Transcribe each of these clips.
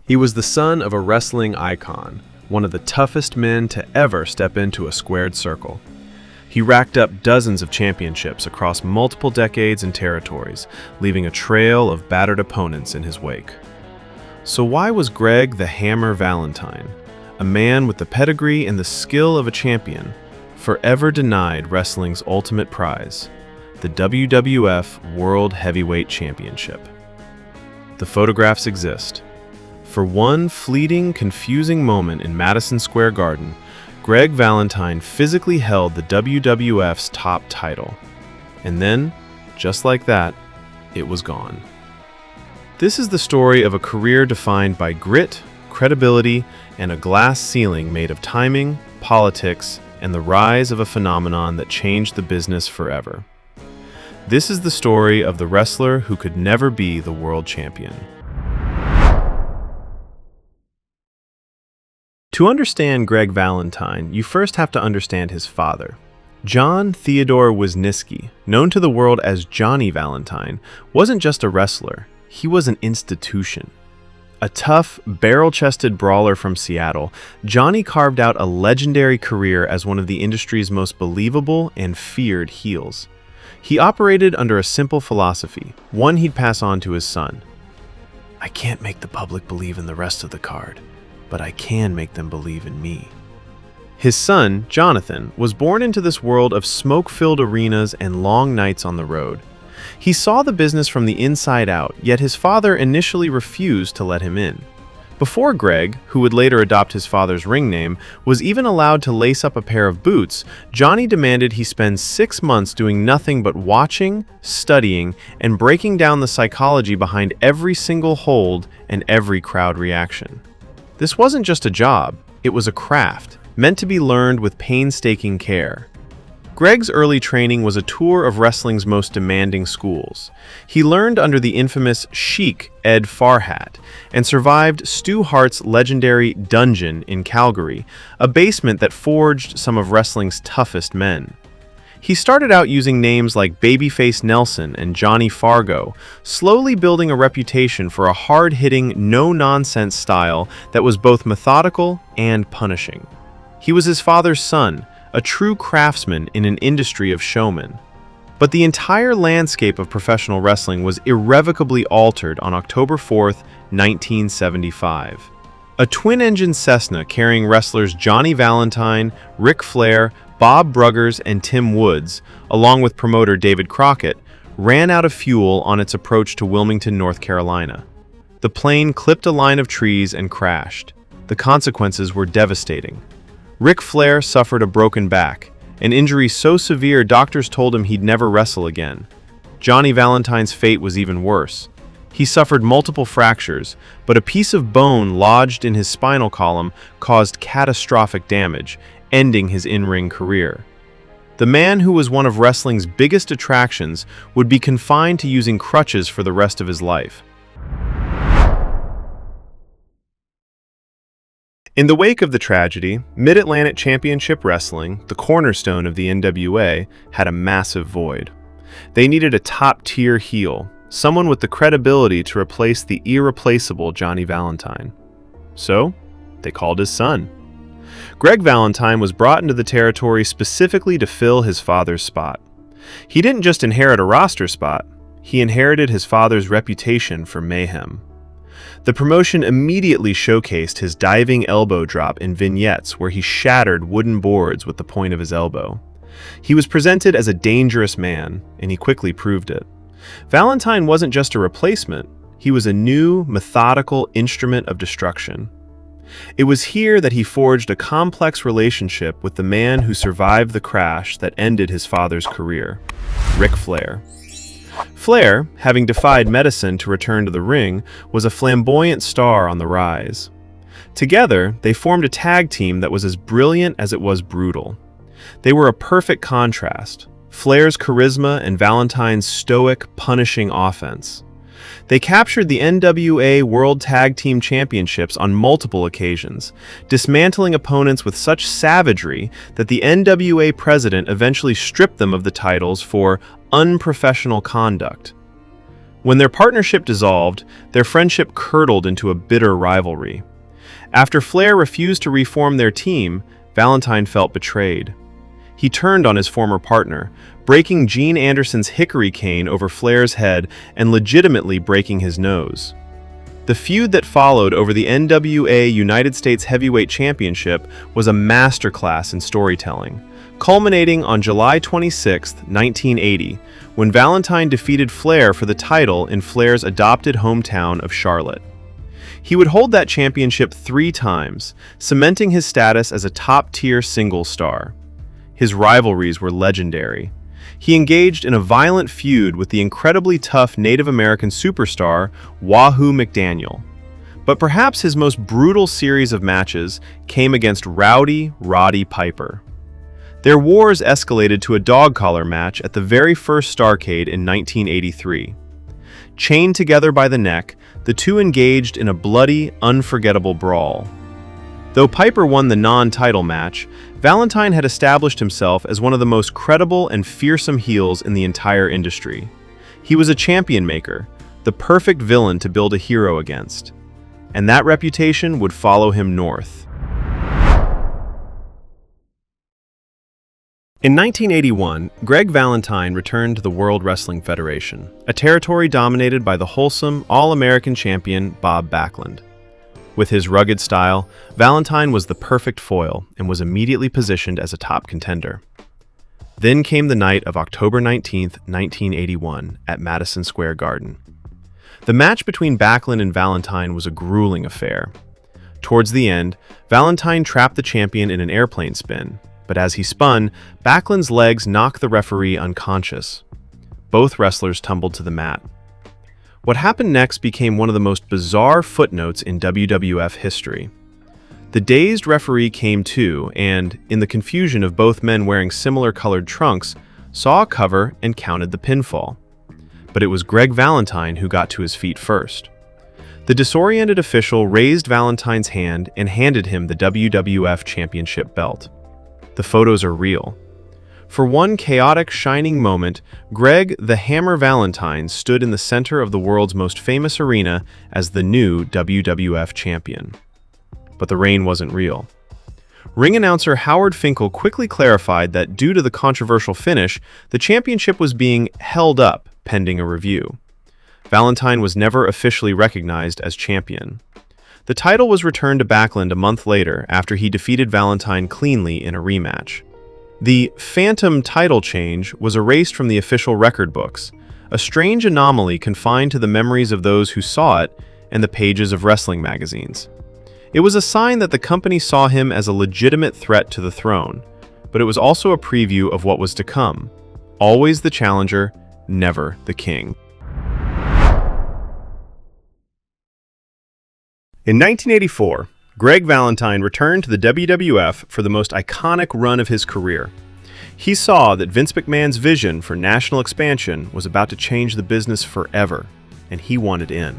He was the son of a wrestling icon, one of the toughest men to ever step into a squared circle. He racked up dozens of championships across multiple decades and territories, leaving a trail of battered opponents in his wake. So why was Greg the Hammer Valentine, a man with the pedigree and the skill of a champion, forever denied wrestling's ultimate prize, the WWF World Heavyweight Championship? The photographs exist. For one fleeting, confusing moment in Madison Square Garden, Greg Valentine physically held the WWF's top title. And then, just like that, it was gone. This is the story of a career defined by grit, credibility, and a glass ceiling made of timing, politics, and the rise of a phenomenon that changed the business forever. This is the story of the wrestler who could never be the world champion. To understand Greg Valentine, you first have to understand his father. John Theodore Wisniewski, known to the world as Johnny Valentine, wasn't just a wrestler, he was an institution. A tough, barrel-chested brawler from Seattle, Johnny carved out a legendary career as one of the industry's most believable and feared heels. He operated under a simple philosophy, one he'd pass on to his son. I can't make the public believe in the rest of the card, but I can make them believe in me. His son, Jonathan, was born into this world of smoke-filled arenas and long nights on the road. He saw the business from the inside out, yet his father initially refused to let him in. Before Greg, who would later adopt his father's ring name, was even allowed to lace up a pair of boots, Johnny demanded he spend 6 months doing nothing but watching, studying, and breaking down the psychology behind every single hold and every crowd reaction. This wasn't just a job, it was a craft, meant to be learned with painstaking care. Greg's early training was a tour of wrestling's most demanding schools. He learned under the infamous Sheik Ed Farhat and survived Stu Hart's legendary Dungeon in Calgary, a basement that forged some of wrestling's toughest men. He started out using names like Babyface Nelson and Johnny Fargo, slowly building a reputation for a hard-hitting, no-nonsense style that was both methodical and punishing. He was his father's son, a true craftsman in an industry of showmen. But the entire landscape of professional wrestling was irrevocably altered on October 4th, 1975. A twin-engine Cessna carrying wrestlers Johnny Valentine, Ric Flair, Bob Bruggers, and Tim Woods, along with promoter David Crockett, ran out of fuel on its approach to Wilmington, North Carolina. The plane clipped a line of trees and crashed. The consequences were devastating. Ric Flair suffered a broken back, an injury so severe doctors told him he'd never wrestle again. Johnny Valentine's fate was even worse. He suffered multiple fractures, but a piece of bone lodged in his spinal column caused catastrophic damage, ending his in-ring career. The man who was one of wrestling's biggest attractions would be confined to using crutches for the rest of his life. In the wake of the tragedy, Mid-Atlantic Championship Wrestling, the cornerstone of the NWA, had a massive void. They needed a top-tier heel, someone with the credibility to replace the irreplaceable Johnny Valentine. So, they called his son. Greg Valentine was brought into the territory specifically to fill his father's spot. He didn't just inherit a roster spot, he inherited his father's reputation for mayhem. The promotion immediately showcased his diving elbow drop in vignettes where he shattered wooden boards with the point of his elbow. He was presented as a dangerous man, and he quickly proved it. Valentine wasn't just a replacement, he was a new, methodical instrument of destruction. It was here that he forged a complex relationship with the man who survived the crash that ended his father's career, Ric Flair. Flair, having defied medicine to return to the ring, was a flamboyant star on the rise. Together, they formed a tag team that was as brilliant as it was brutal. They were a perfect contrast, Flair's charisma and Valentine's stoic, punishing offense. They captured the NWA World Tag Team Championships on multiple occasions, dismantling opponents with such savagery that the NWA president eventually stripped them of the titles for unprofessional conduct. When their partnership dissolved, their friendship curdled into a bitter rivalry. After Flair refused to reform their team, Valentine felt betrayed. He turned on his former partner, breaking Gene Anderson's hickory cane over Flair's head and legitimately breaking his nose. The feud that followed over the NWA United States Heavyweight Championship was a masterclass in storytelling, culminating on July 26, 1980, when Valentine defeated Flair for the title in Flair's adopted hometown of Charlotte. He would hold that championship 3 times, cementing his status as a top-tier singles star. His rivalries were legendary. He engaged in a violent feud with the incredibly tough Native American superstar Wahoo McDaniel. But perhaps his most brutal series of matches came against Rowdy Roddy Piper. Their wars escalated to a dog collar match at the very first Starrcade in 1983. Chained together by the neck, the two engaged in a bloody, unforgettable brawl. Though Piper won the non-title match, Valentine had established himself as one of the most credible and fearsome heels in the entire industry. He was a champion maker, the perfect villain to build a hero against. And that reputation would follow him north. In 1981, Greg Valentine returned to the World Wrestling Federation, a territory dominated by the wholesome, all-American champion Bob Backlund. With his rugged style, Valentine was the perfect foil and was immediately positioned as a top contender. Then came the night of October 19, 1981, at Madison Square Garden. The match between Backlund and Valentine was a grueling affair. Towards the end, Valentine trapped the champion in an airplane spin, but as he spun, Backlund's legs knocked the referee unconscious. Both wrestlers tumbled to the mat. What happened next became one of the most bizarre footnotes in WWF history. The dazed referee came to and, in the confusion of both men wearing similar colored trunks, saw a cover and counted the pinfall. But it was Greg Valentine who got to his feet first. The disoriented official raised Valentine's hand and handed him the WWF Championship belt. The photos are real. For one chaotic, shining moment, Greg the Hammer Valentine stood in the center of the world's most famous arena as the new WWF champion. But the reign wasn't real. Ring announcer Howard Finkel quickly clarified that due to the controversial finish, the championship was being held up pending a review. Valentine was never officially recognized as champion. The title was returned to Backlund a month later after he defeated Valentine cleanly in a rematch. The phantom title change was erased from the official record books, a strange anomaly confined to the memories of those who saw it and the pages of wrestling magazines. It was a sign that the company saw him as a legitimate threat to the throne, but it was also a preview of what was to come. Always the challenger, never the king. In 1984, Greg Valentine returned to the WWF for the most iconic run of his career. He saw that Vince McMahon's vision for national expansion was about to change the business forever, and he wanted in.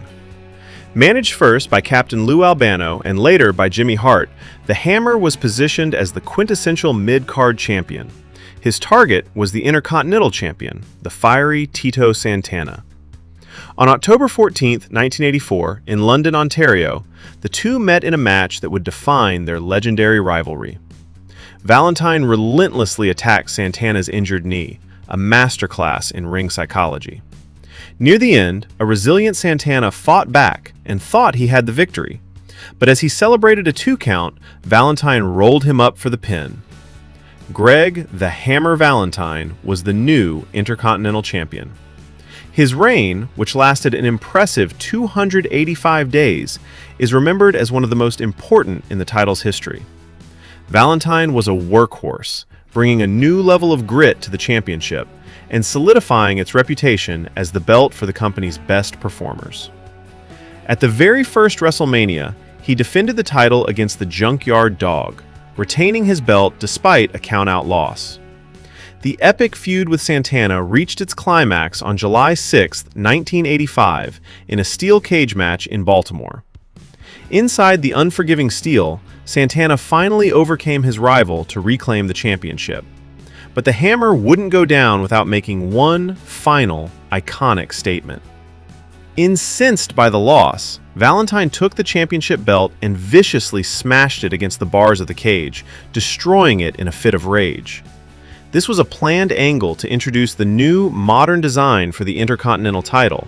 Managed first by Captain Lou Albano and later by Jimmy Hart, the Hammer was positioned as the quintessential mid-card champion. His target was the Intercontinental Champion, the fiery Tito Santana. On October 14, 1984, in London, Ontario, the two met in a match that would define their legendary rivalry. Valentine relentlessly attacked Santana's injured knee, a masterclass in ring psychology. Near the end, a resilient Santana fought back and thought he had the victory. But as he celebrated a 2 count, Valentine rolled him up for the pin. Greg the Hammer Valentine was the new Intercontinental Champion. His reign, which lasted an impressive 285 days, is remembered as one of the most important in the title's history. Valentine was a workhorse, bringing a new level of grit to the championship and solidifying its reputation as the belt for the company's best performers. At the very first WrestleMania, he defended the title against the Junkyard Dog, retaining his belt despite a count-out loss. The epic feud with Santana reached its climax on July 6, 1985, in a steel cage match in Baltimore. Inside the unforgiving steel, Santana finally overcame his rival to reclaim the championship. But the Hammer wouldn't go down without making one final, iconic statement. Incensed by the loss, Valentine took the championship belt and viciously smashed it against the bars of the cage, destroying it in a fit of rage. This was a planned angle to introduce the new, modern design for the Intercontinental title,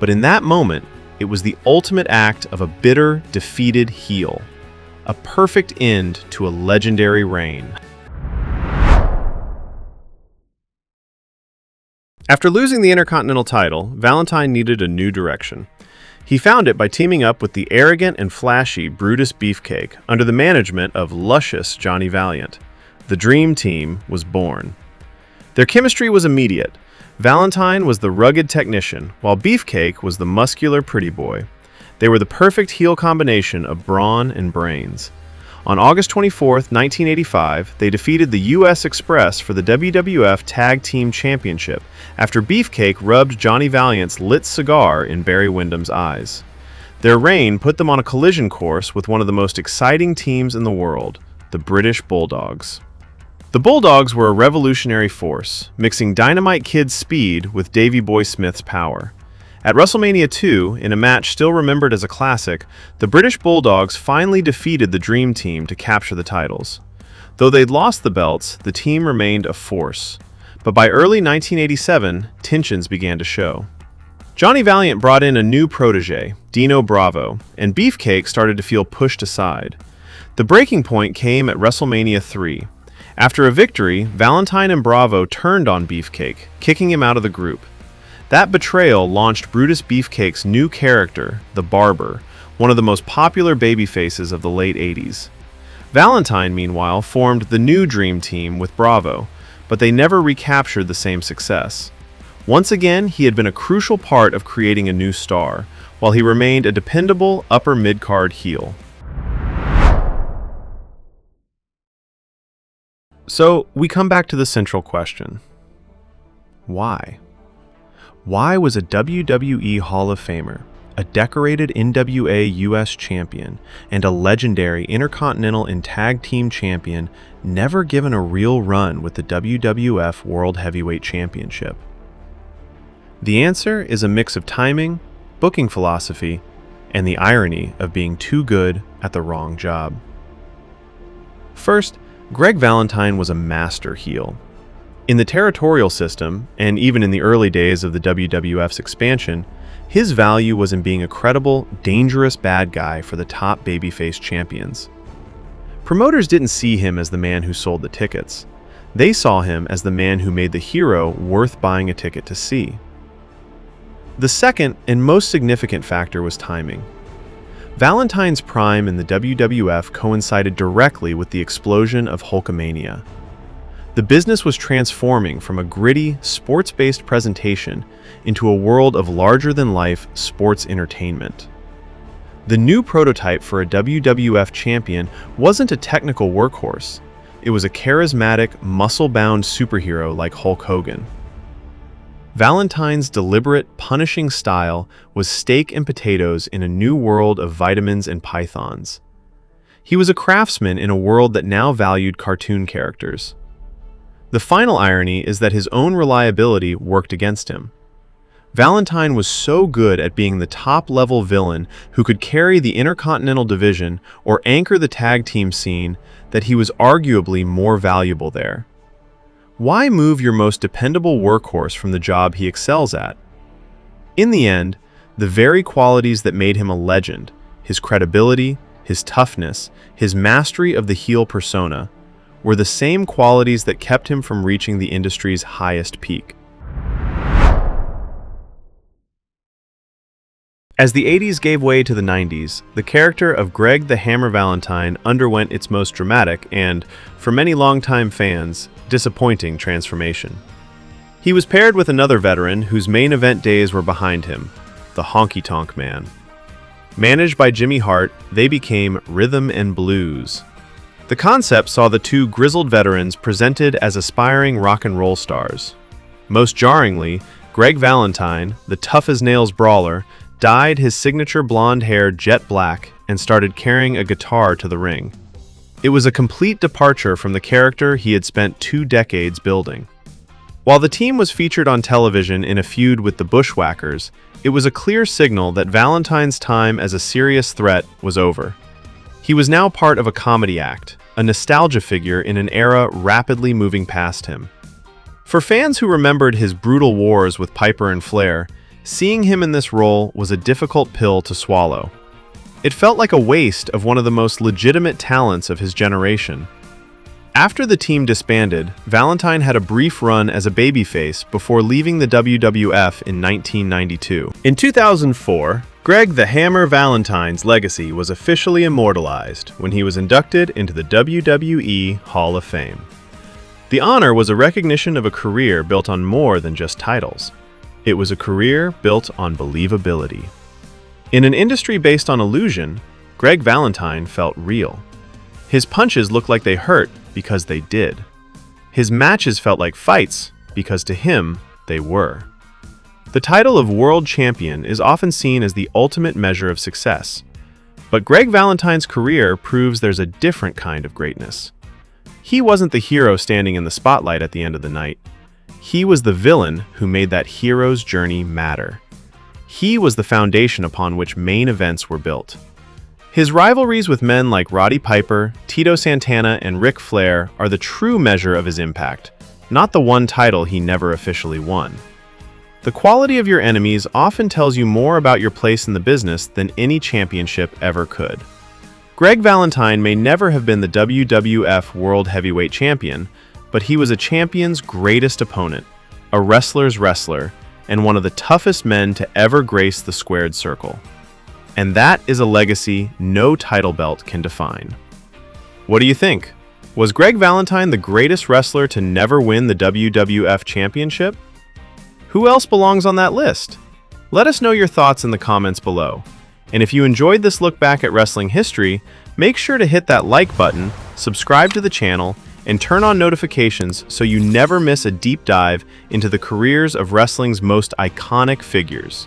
but in that moment, it was the ultimate act of a bitter, defeated heel. A perfect end to a legendary reign. After losing the Intercontinental title, Valentine needed a new direction. He found it by teaming up with the arrogant and flashy Brutus Beefcake under the management of luscious Johnny Valiant. The Dream Team was born. Their chemistry was immediate. Valentine was the rugged technician, while Beefcake was the muscular pretty boy. They were the perfect heel combination of brawn and brains. On August 24, 1985, they defeated the U.S. Express for the WWF Tag Team Championship after Beefcake rubbed Johnny Valiant's lit cigar in Barry Windham's eyes. Their reign put them on a collision course with one of the most exciting teams in the world, the British Bulldogs. The Bulldogs were a revolutionary force, mixing Dynamite Kid's speed with Davey Boy Smith's power. At WrestleMania 2, in a match still remembered as a classic, the British Bulldogs finally defeated the Dream Team to capture the titles. Though they'd lost the belts, the team remained a force. But by early 1987, tensions began to show. Johnny Valiant brought in a new protege, Dino Bravo, and Beefcake started to feel pushed aside. The breaking point came at WrestleMania 3. After a victory, Valentine and Bravo turned on Beefcake, kicking him out of the group. That betrayal launched Brutus Beefcake's new character, the Barber, one of the most popular babyfaces of the late 80s. Valentine, meanwhile, formed the new Dream Team with Bravo, but they never recaptured the same success. Once again, he had been a crucial part of creating a new star, while he remained a dependable upper mid-card heel. So, we come back to the central question. Why? Why was a WWE Hall of Famer, a decorated NWA US champion, and a legendary Intercontinental and Tag Team champion never given a real run with the WWF World Heavyweight Championship? The answer is a mix of timing, booking philosophy, and the irony of being too good at the wrong job. First, Greg Valentine was a master heel. In the territorial system, and even in the early days of the WWF's expansion, his value was in being a credible, dangerous bad guy for the top babyface champions. Promoters didn't see him as the man who sold the tickets. They saw him as the man who made the hero worth buying a ticket to see. The second and most significant factor was timing. Valentine's prime in the WWF coincided directly with the explosion of Hulkamania. The business was transforming from a gritty, sports-based presentation into a world of larger-than-life sports entertainment. The new prototype for a WWF champion wasn't a technical workhorse. It was a charismatic, muscle-bound superhero like Hulk Hogan. Valentine's deliberate, punishing style was steak and potatoes in a new world of vitamins and pythons. He was a craftsman in a world that now valued cartoon characters. The final irony is that his own reliability worked against him. Valentine was so good at being the top-level villain who could carry the Intercontinental Division or anchor the tag team scene that he was arguably more valuable there. Why move your most dependable workhorse from the job he excels at? In the end, the very qualities that made him a legend, his credibility, his toughness, his mastery of the heel persona, were the same qualities that kept him from reaching the industry's highest peak. As the 80s gave way to the 90s, the character of Greg the Hammer Valentine underwent its most dramatic and, for many longtime fans, disappointing transformation. He was paired with another veteran whose main event days were behind him, the Honky Tonk Man. Managed by Jimmy Hart, they became Rhythm and Blues. The concept saw the two grizzled veterans presented as aspiring rock and roll stars. Most jarringly, Greg Valentine, the tough-as-nails brawler, dyed his signature blonde hair jet black and started carrying a guitar to the ring. It was a complete departure from the character he had spent 2 decades building. While the team was featured on television in a feud with the Bushwhackers, It was a clear signal that Valentine's time as a serious threat was over. He was now part of a comedy act, a nostalgia figure in an era rapidly moving past him. For fans who remembered his brutal wars with Piper and Flair, seeing him in this role was a difficult pill to swallow. It felt like a waste of one of the most legitimate talents of his generation. After the team disbanded, Valentine had a brief run as a babyface before leaving the WWF in 1992. In 2004, Greg "The Hammer" Valentine's legacy was officially immortalized when he was inducted into the WWE Hall of Fame. The honor was a recognition of a career built on more than just titles. It was a career built on believability. In an industry based on illusion, Greg Valentine felt real. His punches looked like they hurt because they did. His matches felt like fights because to him, they were. The title of World Champion is often seen as the ultimate measure of success. But Greg Valentine's career proves there's a different kind of greatness. He wasn't the hero standing in the spotlight at the end of the night. He was the villain who made that hero's journey matter. He was the foundation upon which main events were built. His rivalries with men like Roddy Piper, Tito Santana, and Ric Flair are the true measure of his impact, not the one title he never officially won. The quality of your enemies often tells you more about your place in the business than any championship ever could. Greg Valentine may never have been the WWF World Heavyweight Champion, but he was a champion's greatest opponent, a wrestler's wrestler, and one of the toughest men to ever grace the squared circle. And that is a legacy no title belt can define. What do you think? Was Greg Valentine the greatest wrestler to never win the WWF Championship? Who else belongs on that list? Let us know your thoughts in the comments below. And if you enjoyed this look back at wrestling history, make sure to hit that like button, subscribe to the channel, and turn on notifications so you never miss a deep dive into the careers of wrestling's most iconic figures.